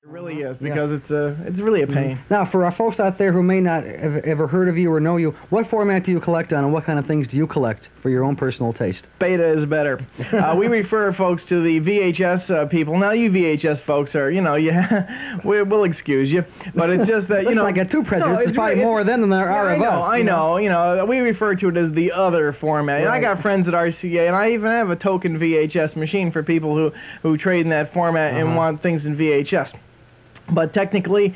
It really is, because it's really a pain. Now, for our folks out there who may not have ever heard of you or know you, what format do you collect on, and what kind of things do you collect for your own personal taste? Beta is better. We refer folks to the VHS people. Now, you VHS folks are, we'll excuse you, but it's just that, Let's not get too prejudiced. There's probably more of them than there are of us. I know. We refer to it as the other format. And I got friends at RCA, and I even have a token VHS machine for people who trade in that format and want things in VHS. But technically,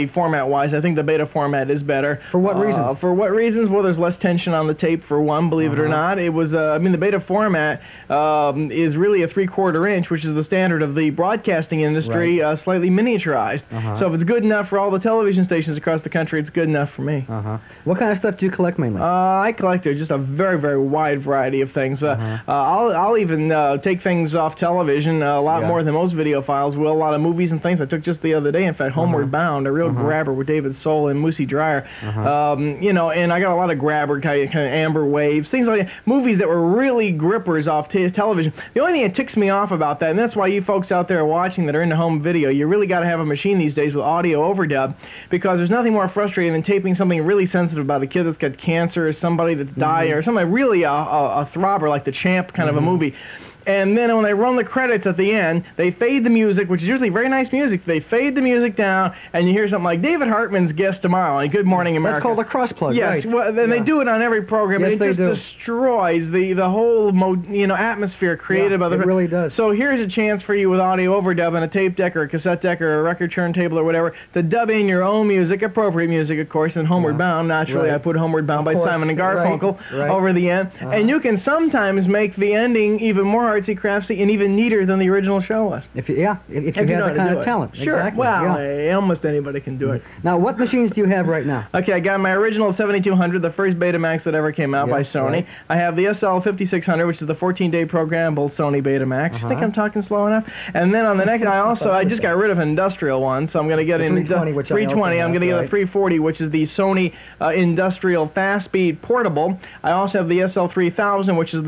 format-wise, I think the beta format is better. For what reasons? For what reasons? Well, there's less tension on the tape, for one, believe it or not. It was, the beta format is really a 3/4 inch, which is the standard of the broadcasting industry, slightly miniaturized. So if it's good enough for all the television stations across the country, it's good enough for me. What kind of stuff do you collect mainly? I collect just a very, very wide variety of things. I'll even take things off television a lot more than most videophiles will. A lot of movies and things I took just the other day. In fact, Homeward Bound, a real grabber with David Soul and Moosey Dryer. And I got a lot of grabber kind of Amber Waves, things like that. Movies that were really grippers off television. The only thing that ticks me off about that, and that's why you folks out there watching that are into home video, you really got to have a machine these days with audio overdub, because there's nothing more frustrating than taping something really sensitive about a kid that's got cancer or somebody that's dying or something really a throbber like The Champ kind of a movie. And then when they run the credits at the end, they fade the music, which is usually very nice music. They fade the music down, and you hear something like David Hartman's guest tomorrow on Good Morning America. That's called a cross-plug, yes, right. Well, then they do it on every program, and it just destroys the whole atmosphere created by the... it really does. So here's a chance for you with audio overdub and a tape deck or a cassette deck or a record turntable or whatever to dub in your own music, appropriate music, of course, and Homeward Bound. Naturally, I put Homeward Bound by Simon and Garfunkel over the end. And you can sometimes make the ending even more artsy-craftsy and even neater than the original show was. If you have that kind of talent. Sure. Exactly. Well, almost anybody can do it. Now, what machines do you have right now? Okay, I got my original 7200, the first Betamax that ever came out by Sony. I have the SL 5600, which is the 14-day programmable Sony Betamax. I think I'm talking slow enough. And then on the next, I just got rid of an industrial one, so I'm going to get in 320. I'm going to get a 340, which is the Sony Industrial Fast Speed Portable. I also have the SL 3000, which is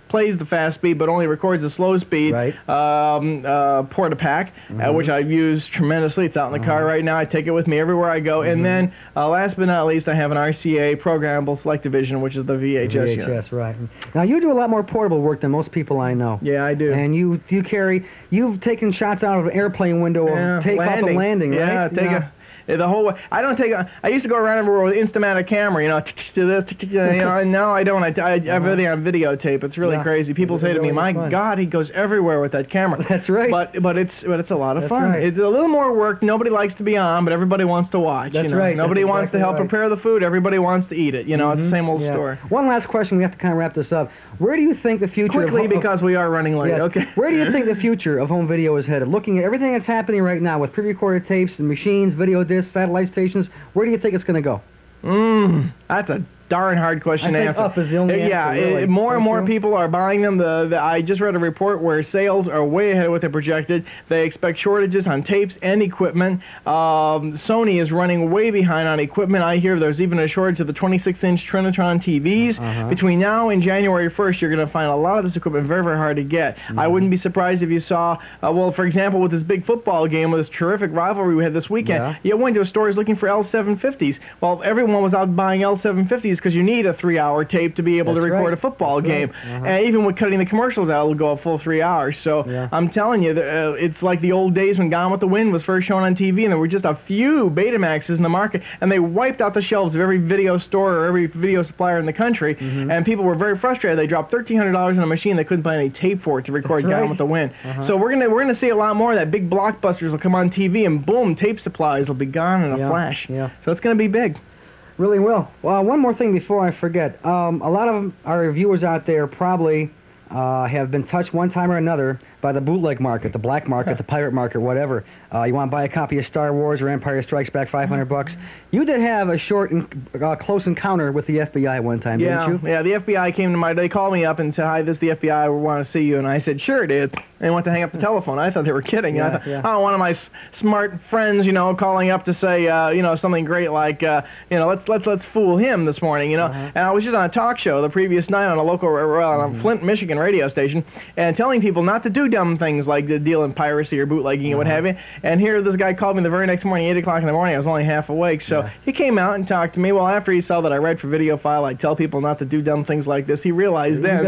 plays the fast speed, but only records the slow speed Portapack, which I've used tremendously. It's out in the car right now. I take it with me everywhere I go. And then, last but not least, I have an RCA programmable Select Division, which is the VHS unit. Right. Now, you do a lot more portable work than most people I know. Yeah, I do. And you've taken shots out of an airplane window of takeoff and landing, right? Yeah, the whole way. I used to go around everywhere with Instamatic camera, to this, and now I don't. I have everything on videotape. It's really crazy. People say to me, "My God, he goes everywhere with that camera." That's right. But it's a lot of fun. Right. It's a little more work. Nobody likes to be on, but everybody wants to watch. That's right. Nobody wants to help prepare the food. Everybody wants to eat it. It's the same old story. One last question. We have to kind of wrap this up. Where do you think the future because we are running late. Yes. Okay. Where do you think the future of home video is headed? Looking at everything that's happening right now with pre-recorded tapes and machines, video discs, satellite stations, where do you think it's going to go? That's a darn hard question to answer. Up is the only answer, really. More and more people are buying them. I just read a report where sales are way ahead of what they projected. They expect shortages on tapes and equipment. Sony is running way behind on equipment. I hear there's even a shortage of the 26-inch Trinitron TVs. Between now and January 1st, you're going to find a lot of this equipment very, very hard to get. I wouldn't be surprised if you saw, for example, with this big football game, with this terrific rivalry we had this weekend, you went to stores looking for L750s. Well, everyone was out buying L750s because you need a 3-hour tape to be able to record a football game. And even with cutting the commercials out, it'll go a full 3 hours. So I'm telling you, it's like the old days when Gone with the Wind was first shown on TV, and there were just a few Betamaxes in the market, and they wiped out the shelves of every video store or every video supplier in the country, and people were very frustrated. They dropped $1,300 on a machine they couldn't buy any tape for it to record Gone with the Wind. So we're gonna see a lot more of that. Big blockbusters will come on TV, and boom, tape supplies will be gone in a flash. So it's gonna be big. Really will. Well, one more thing before I forget. A lot of our viewers out there probably have been touched one time or another by the bootleg market, the black market, the pirate market, whatever. You want to buy a copy of Star Wars or Empire Strikes Back, $500. You did have a short and close encounter with the FBI one time, didn't you? Yeah, the FBI came to they called me up and said, "Hi, this is the FBI. We want to see you." And I said, "Sure it is." And went to hang up the telephone. I thought they were kidding. I thought, oh, one of my smart friends, calling up to say, something great like, let's fool him this morning, And I was just on a talk show the previous night on a local, on a Flint, Michigan radio station, and telling people not to do do dumb things like the deal in piracy or bootlegging and what have you. And here this guy called me the very next morning, 8 o'clock in the morning. I was only half awake. So he came out and talked to me. Well, after he saw that I read for Videophile, I tell people not to do dumb things like this. He realized then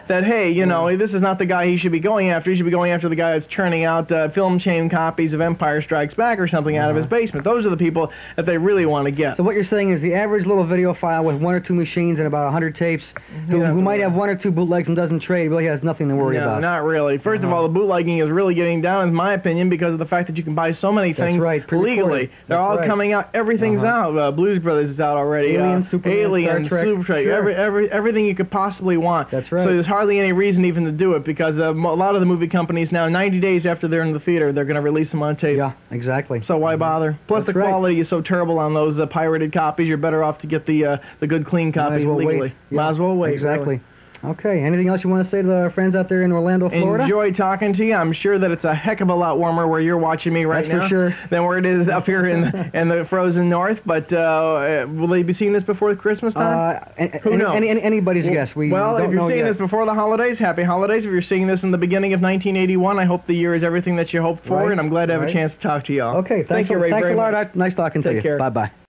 that, hey, you know, this is not the guy he should be going after. He should be going after the guy that's churning out film chain copies of Empire Strikes Back or something out of his basement. Those are the people that they really want to get. So what you're saying is the average little videophile with 1 or 2 machines and about 100 tapes, who might have 1 or 2 bootlegs and doesn't trade, really has nothing to worry about. Not really. First of all, the bootlegging is really getting down, in my opinion, because of the fact that you can buy so many things legally. They're all coming out. Everything's out. Blues Brothers is out already. Alien, Superman, Star Trek. Super Trek. Everything you could possibly want. That's right. So there's hardly any reason even to do it, because a lot of the movie companies now, 90 days after they're in the theater, they're going to release them on tape. Yeah, exactly. So why bother? Plus the quality is so terrible on those pirated copies. You're better off to get the good clean copies legally. Might as well wait. Exactly. Really. Okay, anything else you want to say to the friends out there in Orlando, Florida? Enjoy talking to you. I'm sure that it's a heck of a lot warmer where you're watching me right now. That's for sure. Than where it is up here in the frozen north. But will they be seeing this before Christmas time? Who knows? Anybody's guess. Well, if you're seeing this before the holidays, happy holidays. If you're seeing this in the beginning of 1981, I hope the year is everything that you hoped for, and I'm glad to have a chance to talk to you all. Okay, thanks a lot. Nice talking to you. Take care. Bye-bye.